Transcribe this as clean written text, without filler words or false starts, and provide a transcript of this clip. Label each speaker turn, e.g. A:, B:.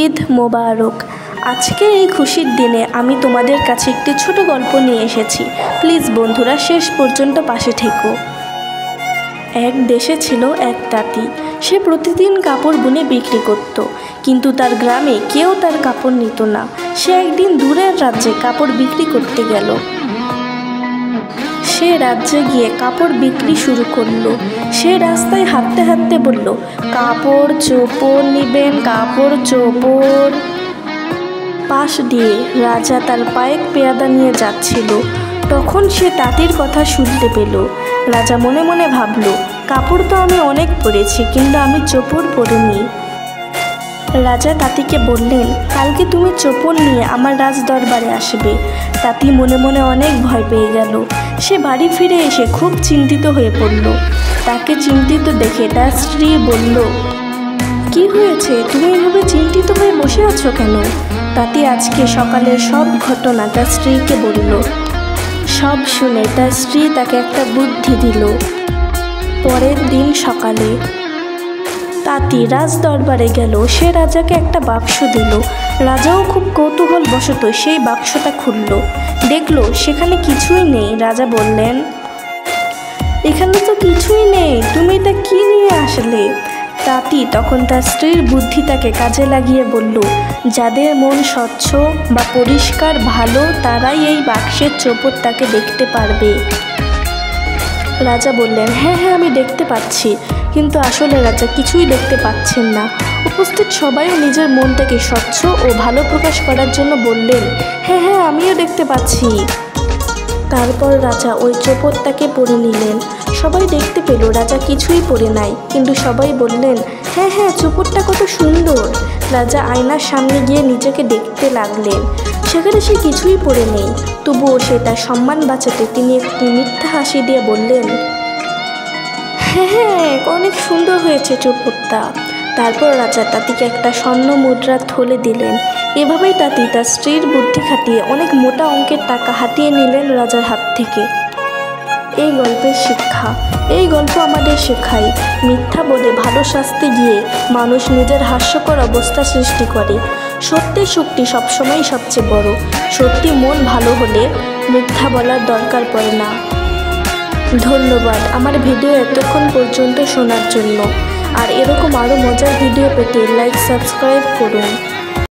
A: ঈদ মোবারক। আজকে এই খুশির দিনে আমি তোমাদের কাছে একটি ছোট গল্প নিয়ে এসেছি। প্লিজ বন্ধুরা শেষ পর্যন্ত পাশে থেকো। এক দেশে ছিল এক তাঁতি। সে প্রতিদিন কাপড় বুনে বিক্রি করত, কিন্তু তার গ্রামে কেউ তার কাপড় নিত না। সে একদিন দূরের রাজ্যে কাপড় বিক্রি করতে গেল। সে রাজ্যে গিয়ে কাপড় বিক্রি শুরু করলো। সে রাস্তায় হাঁটতে হাঁটতে বলল, কাপড় চোপড় নিবেন, কাপড় চোপড়। পাশ দিয়ে রাজা তার পায়েক পেয়াদা নিয়ে যাচ্ছিল। তখন সে তাঁতির কথা শুনতে পেল। রাজা মনে মনে ভাবল, কাপড় তো আমি অনেক পরেছি, কিন্তু আমি চোপড় পরিনি। রাজা তাঁতিকে বললেন, কালকে তুমি চোপড় নিয়ে আমার রাজ দরবারে আসবে। তাঁতি মনে মনে অনেক ভয় পেয়ে গেল। সে বাড়ি ফিরে এসে খুব চিন্তিত হয়ে পড়ল। তাকে চিন্তিত দেখে তার স্ত্রী বলল, কি হয়েছে, তুমি এভাবে চিন্তিত হয়ে বসে আছো কেন? তাঁতি আজকে সকালের সব ঘটনা তার স্ত্রীকে বলল। সব শুনে তার স্ত্রী তাকে একটা বুদ্ধি দিল। পরের দিন সকালে তাঁতি রাজ দরবারে গেল। সে রাজাকে একটা বাক্স দিল। রাজাও খুব কৌতূহলবশত সেই বাক্সটা খুলল। দেখলো সেখানে কিছুই নেই। রাজা বললেন, এখানে তো কিছুই নেই, তুমি এটা কি নিয়ে আসলে? তাঁতি তখন তার স্ত্রীর বুদ্ধিটাকে কাজে লাগিয়ে বলল, যাদের মন স্বচ্ছ বা পরিষ্কার ভালো, তারাই এই বাক্সের চোপড়টাকে দেখতে পারবে। রাজা বললেন, হ্যাঁ হ্যাঁ আমি দেখতে পাচ্ছি। কিন্তু আসলে রাজা কিছুই দেখতে পাচ্ছেন না। উপস্থিত সবাইও নিজের মনটাকে স্বচ্ছ ও ভালো প্রকাশ করার জন্য বললেন, হ্যাঁ হ্যাঁ আমিও দেখতে পাচ্ছি। তারপর রাজা ওই চোপড়টাকে পরে নিলেন। সবাই দেখতে পেল রাজা কিছুই পরে নাই, কিন্তু সবাই বললেন, হ্যাঁ হ্যাঁ চোপড়টা কত সুন্দর। রাজা আয়নার সামনে গিয়ে নিজেকে দেখতে লাগলেন। সেখানে সে কিছুই পরে নেই। তবুও সে তার সম্মান বাঁচাতে তিনি একটি মিথ্যা হাসি দিয়ে বললেন, হ্যাঁ হ্যাঁ অনেক সুন্দর হয়েছে চোপড়টা। তারপর রাজা তাঁতিকে একটা স্বর্ণ মুদ্রার থলে দিলেন। এভাবেই তাঁতি তার স্ত্রীর বুদ্ধি খাটিয়ে অনেক মোটা অঙ্কের টাকা হাতিয়ে নিলেন রাজার হাত থেকে। এই গল্পের শিক্ষা, এই গল্প আমাদের শেখায়, মিথ্যা বলে ভালো শাস্তি গিয়ে মানুষ নিজের হাস্যকর অবস্থা সৃষ্টি করে। সত্যের শক্তি সবসময় সবচেয়ে বড়। সত্যি মন ভালো হলে মিথ্যা বলার দরকার পড়ে না। ধন্যবাদ আমার ভিডিও এতক্ষণ পর্যন্ত শোনার জন্য। আর এরকম আরও মজার ভিডিও পেতে লাইক সাবস্ক্রাইব করুন।